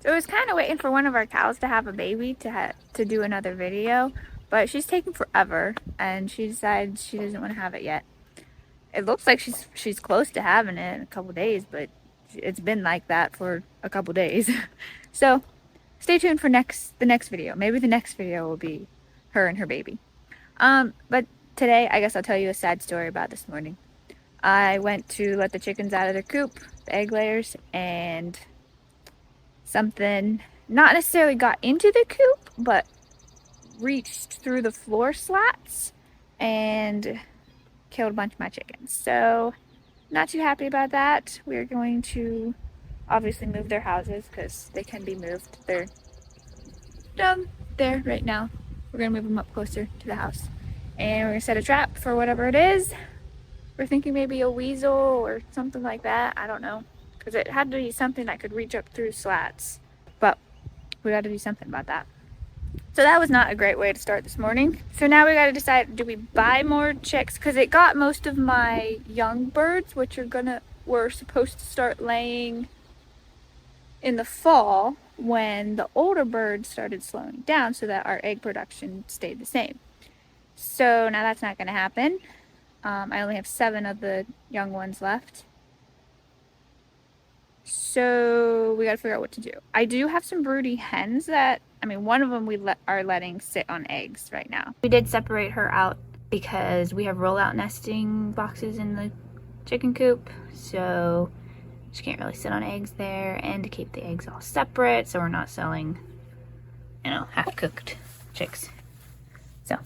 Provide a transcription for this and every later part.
So I was kind of waiting for one of our cows to have a baby to do another video, but she's taking forever, and she decided she doesn't want to have it yet. It looks like she's close to having it in a couple days, but it's been like that for a couple days. So stay tuned for the next video. Maybe the next video will be her and her baby. But today I guess I'll tell you a sad story about this morning. I went to let the chickens out of their coop, the egg layers, and something not necessarily got into the coop, but reached through the floor slats and killed a bunch of my chickens. So not too happy about that. We're going to obviously move their houses because they can be moved. They're down there right now. We're gonna move them up closer to the house, and we're gonna set a trap for whatever it is. We're thinking maybe a weasel or something like that. I don't know, because it had to be something that could reach up through slats, but we got to do something about that. So that was not a great way to start this morning. So now we got to decide, do we buy more chicks? Because it got most of my young birds, which were supposed to start laying in the fall when the older birds started slowing down so that our egg production stayed the same. So now that's not going to happen. I only have 7 of the young ones left. So we got to figure out what to do. I do have some broody hens that, one of them we are letting sit on eggs right now. We did separate her out because we have rollout nesting boxes in the chicken coop. So she can't really sit on eggs there, and to keep the eggs all separate so we're not selling, half-cooked chicks. So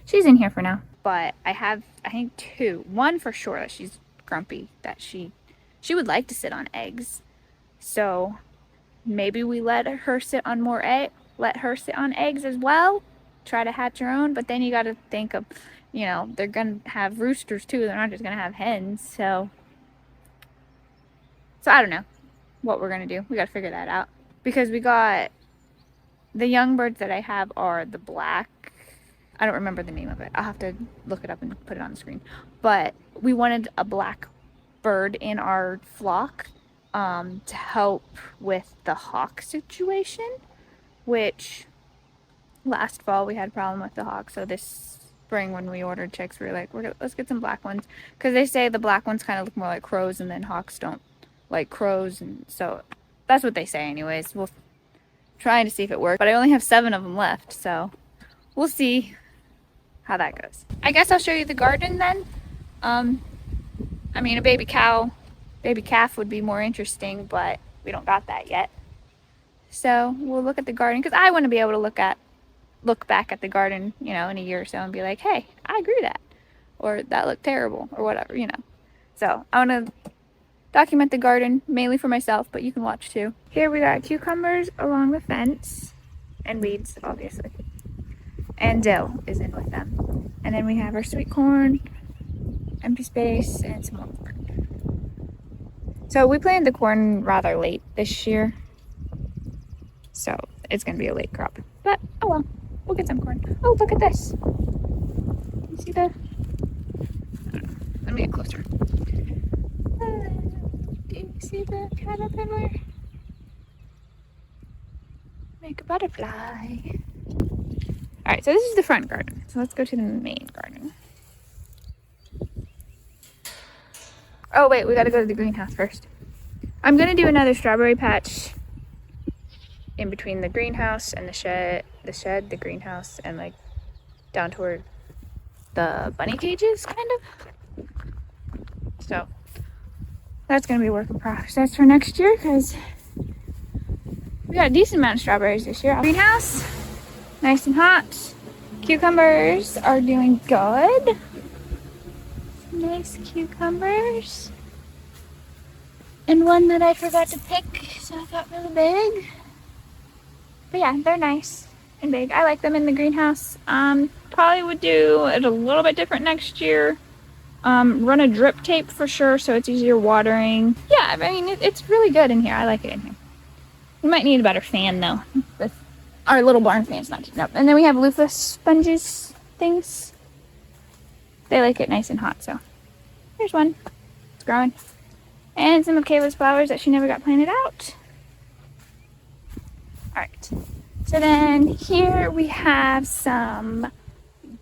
she's in here for now. But I have, I think, 2. One for sure that she's grumpy, that she would like to sit on eggs. So maybe we let her sit on eggs as well. Try to hatch her own, but then you got to think of, they're going to have roosters too. They're not just going to have hens. So I don't know what we're going to do. We got to figure that out. Because we got, the young birds that I have are the black, I don't remember the name of it. I'll have to look it up and put it on the screen. But we wanted a black bird in our flock to help with the hawk situation, which last fall we had a problem with the hawk. So this spring when we ordered chicks, we were like, let's get some black ones. Because they say the black ones kind of look more like crows, and then hawks don't like crows. And so that's what they say anyways. We'll try to see if it works. But I only have 7 of them left, so we'll see how that goes. I guess I'll show you the garden then. A baby calf would be more interesting, but we don't got that yet. So we'll look at the garden, because I want to be able to look back at the garden, in a year or so and be like, hey, I grew that, or that looked terrible, or whatever, So I want to document the garden mainly for myself, but you can watch too. Here we got cucumbers along the fence, and weeds, obviously. And dill is in with them. And then we have our sweet corn, empty space, and some more corn. So we planted the corn rather late this year. So it's going to be a late crop. But, oh well, we'll get some corn. Oh, look at this. You see the... Let me get closer. Do you see the caterpillar? Make a butterfly. Alright, so this is the front garden. So let's go to the main garden. Oh wait, we gotta go to the greenhouse first. I'm gonna do another strawberry patch in between the greenhouse and the greenhouse, and like down toward the bunny cages, kind of. So that's gonna be a work in process for next year, because we got a decent amount of strawberries this year. Greenhouse, nice and hot. Cucumbers are doing good. Nice cucumbers. And one that I forgot to pick, so I got really big. But yeah, they're nice and big. I like them in the greenhouse. Probably would do it a little bit different next year. Run a drip tape for sure, so it's easier watering. Yeah, it's really good in here. I like it in here. We might need a better fan though. Our little barn fan's not keeping up. And then we have loofah sponges things. They like it nice and hot, so here's one. It's growing. And some of Kayla's flowers that she never got planted out. Alright, so then here we have some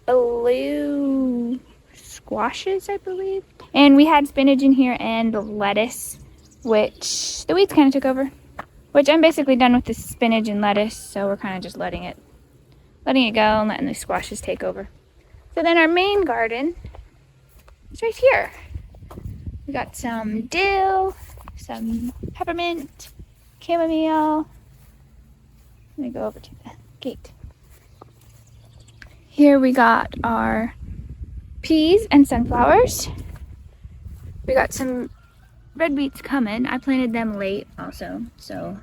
blue squashes, I believe. And we had spinach in here and lettuce, which the weeds kind of took over. Which I'm basically done with the spinach and lettuce, so we're kind of just letting it go and letting the squashes take over. So then our main garden is right here. We got some dill, some peppermint, chamomile. Let me go over to the gate. Here we got our peas and sunflowers. We got some red beets coming. I planted them late also, so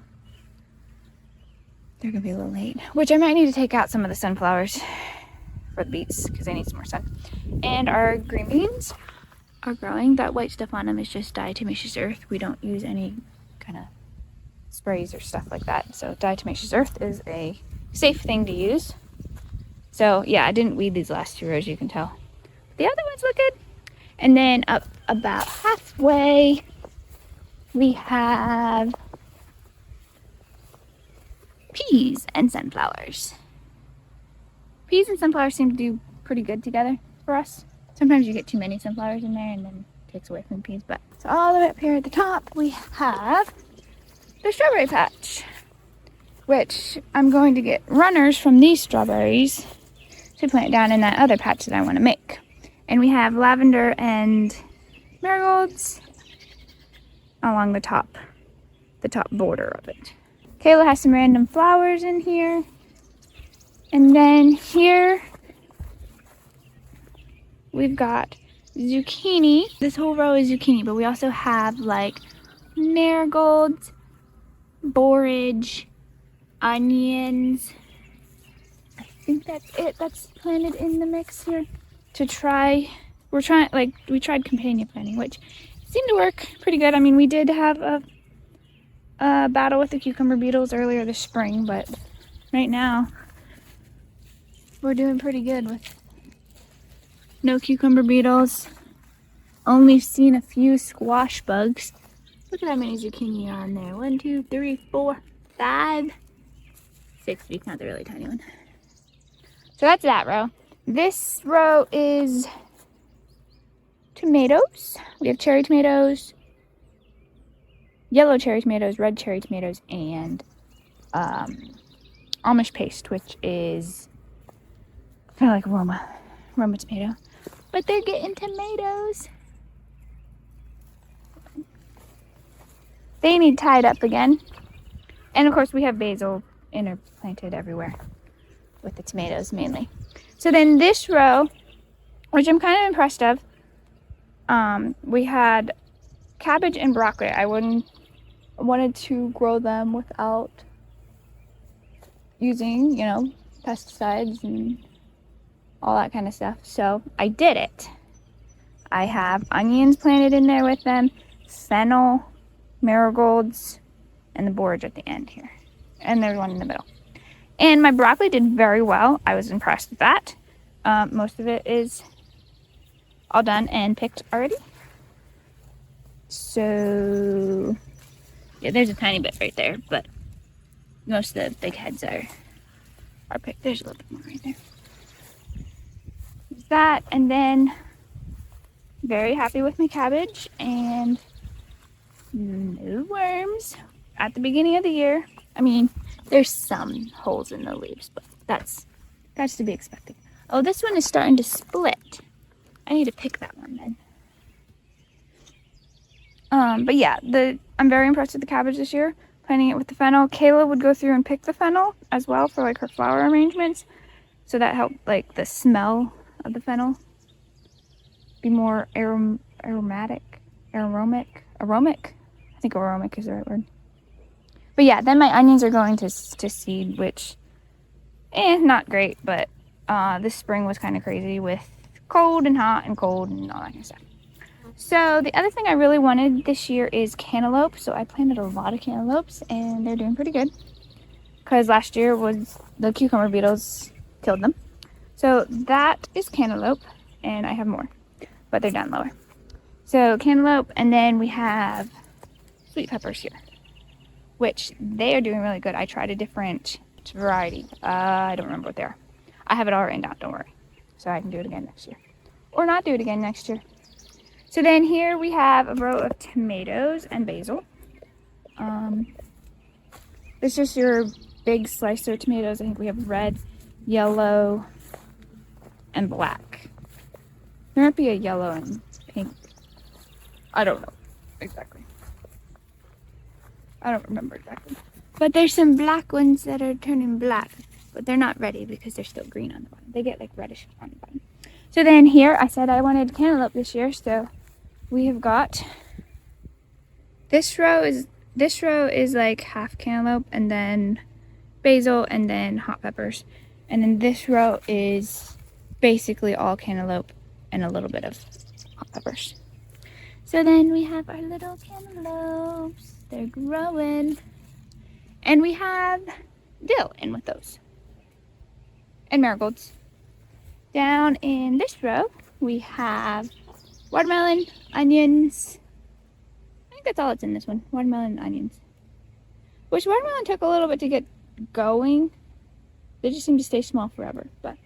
they're gonna be a little late. Which I might need to take out some of the sunflowers for the beets because they need some more sun. And our green beans are growing. That white stuff on them is just diatomaceous earth. We don't use any kind of sprays or stuff like that. So diatomaceous earth is a safe thing to use. So yeah, I didn't weed these last 2 rows, you can tell. The other ones look good. And then up about halfway, we have peas and sunflowers. Peas and sunflowers seem to do pretty good together for us. Sometimes you get too many sunflowers in there and then it takes away from the peas. But so all the way up here at the top, we have the strawberry patch, which I'm going to get runners from these strawberries to plant down in that other patch that I want to make. And we have lavender and marigolds along the top border of it. Kayla has some random flowers in here. And then here we've got zucchini. This whole row is zucchini, but we also have like marigolds, borage, onions. I think that's it that's planted in the mix here. We tried companion planting, which seemed to work pretty good. I mean, we did have a battle with the cucumber beetles earlier this spring, but right now we're doing pretty good with no cucumber beetles. Only seen a few squash bugs. Look at how many zucchini are on there. 1, 2, 3, 4, 5, 6 if you count the really tiny one. So that's that row. This row is tomatoes. We have cherry tomatoes, yellow cherry tomatoes, red cherry tomatoes, and Amish paste, which is kind of like Roma tomato. But they're getting tomatoes. They need tied up again. And of course we have basil interplanted everywhere with the tomatoes mainly. So then this row, which I'm kind of impressed of, we had cabbage and broccoli. I wanted to grow them without using, pesticides and all that kind of stuff. So I did it. I have onions planted in there with them, fennel, marigolds, and the borage at the end here. And there's one in the middle. And my broccoli did very well. I was impressed with that. Most of it is all done and picked already. So, yeah, there's a tiny bit right there, but most of the big heads are picked. There's a little bit more right there. There's that, and then very happy with my cabbage and no worms at the beginning of the year. I mean, there's some holes in the leaves, but that's to be expected. Oh, this one is starting to split. I need to pick that one then. But yeah, I'm very impressed with the cabbage this year. Planting it with the fennel. Kayla would go through and pick the fennel as well for like her flower arrangements. So that helped like the smell of the fennel be more aromatic. I think aromatic is the right word. But yeah, then my onions are going to seed, which, not great, but this spring was kind of crazy with cold and hot and cold and all that kind of stuff. So the other thing I really wanted this year is cantaloupe. So I planted a lot of cantaloupes and they're doing pretty good. Because last year was the cucumber beetles killed them. So that is cantaloupe, and I have more, but they're down lower. So cantaloupe, and then we have sweet peppers here. which they are doing really good. I tried a different variety. I don't remember what they are. I have it all written down, don't worry. So I can do it again next year. Or not do it again next year. So then here we have a row of tomatoes and basil. It's just your big slicer tomatoes. I think we have red, yellow, and black. There might be a yellow and pink. I don't know exactly. I don't remember exactly. But there's some black ones that are turning black, but they're not ready because they're still green on the bottom. They get like reddish on the bottom. So then here, I said I wanted cantaloupe this year, so we have got this row is like half cantaloupe, and then basil, and then hot peppers, and then this row is basically all cantaloupe and a little bit of hot peppers. So then we have our little cantaloupes. They're growing, and we have dill in with those, and marigolds. Down in this row we have watermelon, onions. I think that's all that's in this one. Watermelon and onions. Which watermelon took a little bit to get going. They just seem to stay small forever. But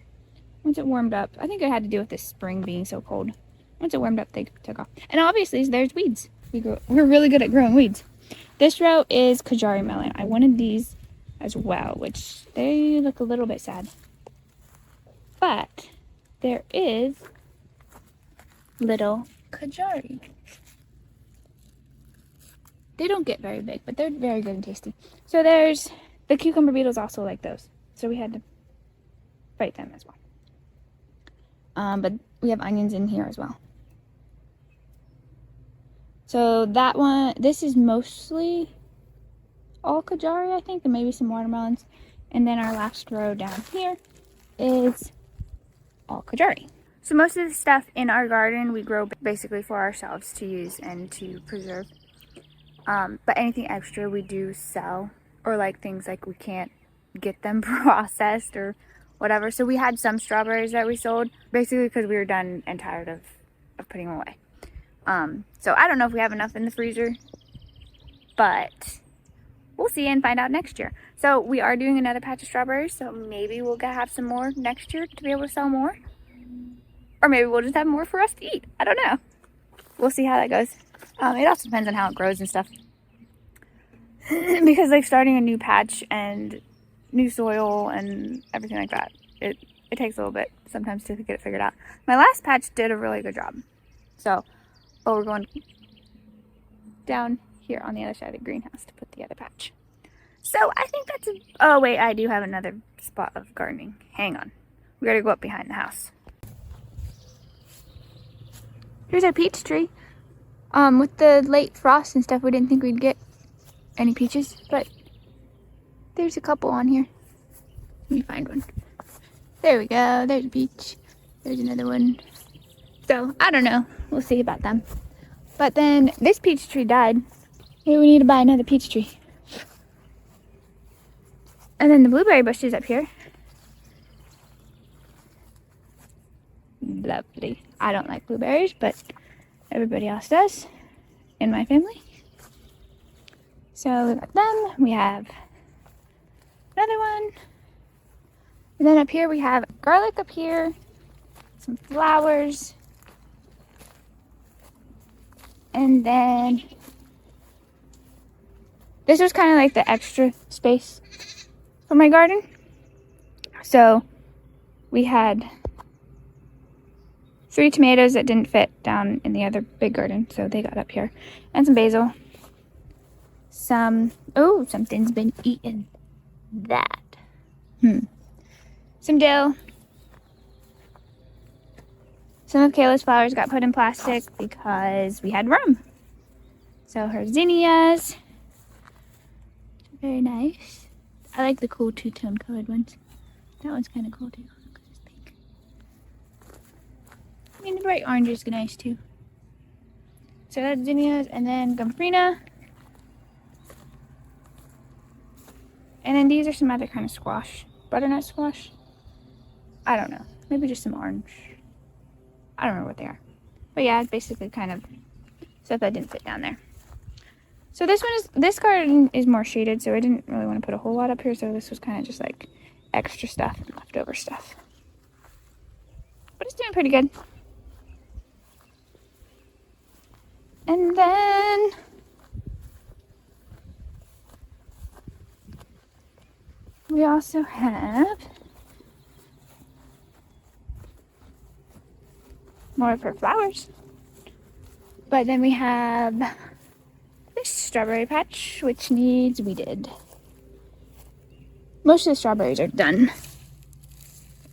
once it warmed up, I think it had to do with this spring being so cold. Once it warmed up, they took off. And obviously, there's weeds. We're really good at growing weeds. This row is Kajari melon. I wanted these as well, which they look a little bit sad. But there is little Kajari. They don't get very big, but they're very good and tasty. So there's the cucumber beetles also like those. So we had to fight them as well. But we have onions in here as well. So that one, this is mostly all Kajari, I think, and maybe some watermelons. And then our last row down here is all Kajari. So most of the stuff in our garden we grow basically for ourselves to use and to preserve. But anything extra we do sell, or like things like we can't get them processed or whatever. So we had some strawberries that we sold basically because we were done and tired of putting them away. So I don't know if we have enough in the freezer, but we'll see and find out next year. So we are doing another patch of strawberries, so maybe we'll have some more next year to be able to sell more. Or maybe we'll just have more for us to eat. I don't know. We'll see how that goes. It also depends on how it grows and stuff. Because like starting a new patch and new soil and everything like that, it takes a little bit sometimes to get it figured out. My last patch did a really good job. So, oh, we're going down here on the other side of the greenhouse to put the other patch. So I think that's oh wait, I do have another spot of gardening. Hang on. We gotta go up behind the house. Here's our peach tree. With the late frost and stuff, we didn't think we'd get any peaches, but there's a couple on here. Let me find one. There we go. There's a peach. There's another one. So, I don't know. We'll see about them. But then this peach tree died. Maybe we need to buy another peach tree. And then the blueberry bushes up here. Lovely. I don't like blueberries, but everybody else does in my family. So we got them. We have another one. And then up here we have garlic up here, some flowers, and then this was kind of like the extra space for my garden. So we had 3 tomatoes that didn't fit down in the other big garden, so they got up here. And some basil. Oh, something's been eaten. That. Some dill. Some of Kayla's flowers got put in plastic because we had room. So her zinnias. Very nice. I like the cool two-tone colored ones. That one's kind of cool too. I mean, the bright orange is nice too. So that's zinnias, and then gumfrina. And then these are some other kind of squash. Butternut squash? I don't know. Maybe just some orange. I don't remember what they are. But yeah, it's basically kind of stuff that didn't fit down there. So this garden is more shaded, so I didn't really want to put a whole lot up here, so this was kind of just like extra stuff, leftover stuff. But it's doing pretty good. And then we also have more of her flowers. But then we have this strawberry patch, which needs weeded. Most of the strawberries are done.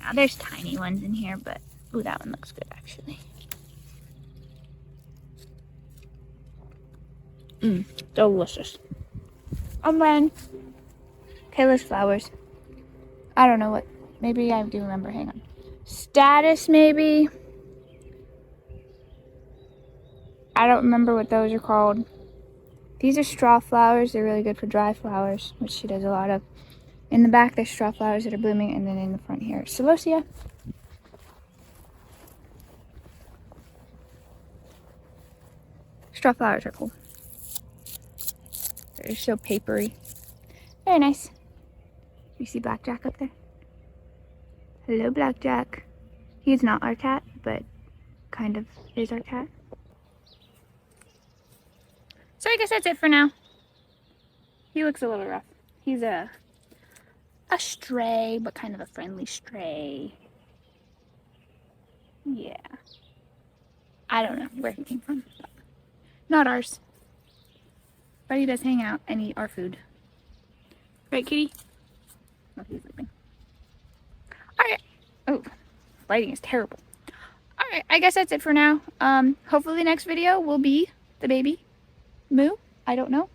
Now there's tiny ones in here, but ooh, that one looks good actually. Delicious. And then Kayla's flowers. I don't know what. Maybe I do remember. Hang on. Status, maybe. I don't remember what those are called. These are straw flowers. They're really good for dry flowers, which she does a lot of. In the back, there's straw flowers that are blooming, and then in the front here, celosia. Straw flowers are cool. They're so papery. Very nice. You see Blackjack up there? Hello, Blackjack. He's not our cat, but kind of is our cat. So I guess that's it for now. He looks a little rough. He's a stray, but kind of a friendly stray. Yeah. I don't know where he came from. Not ours. But he does hang out and eat our food. Right, kitty? Oh, he's sleeping. Alright. Oh, lighting is terrible. Alright, I guess that's it for now. Hopefully the next video will be the baby. Moo? I don't know.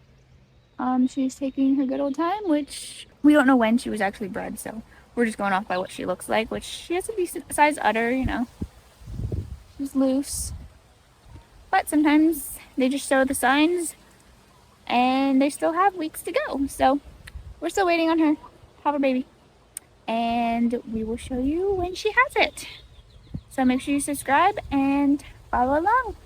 She's taking her good old time, which we don't know when she was actually bred, so we're just going off by what she looks like, which she has a decent size udder, you know. She's loose. But sometimes they just show the signs and they still have weeks to go. So we're still waiting on her to have her baby. And we will show you when she has it. So make sure you subscribe and follow along.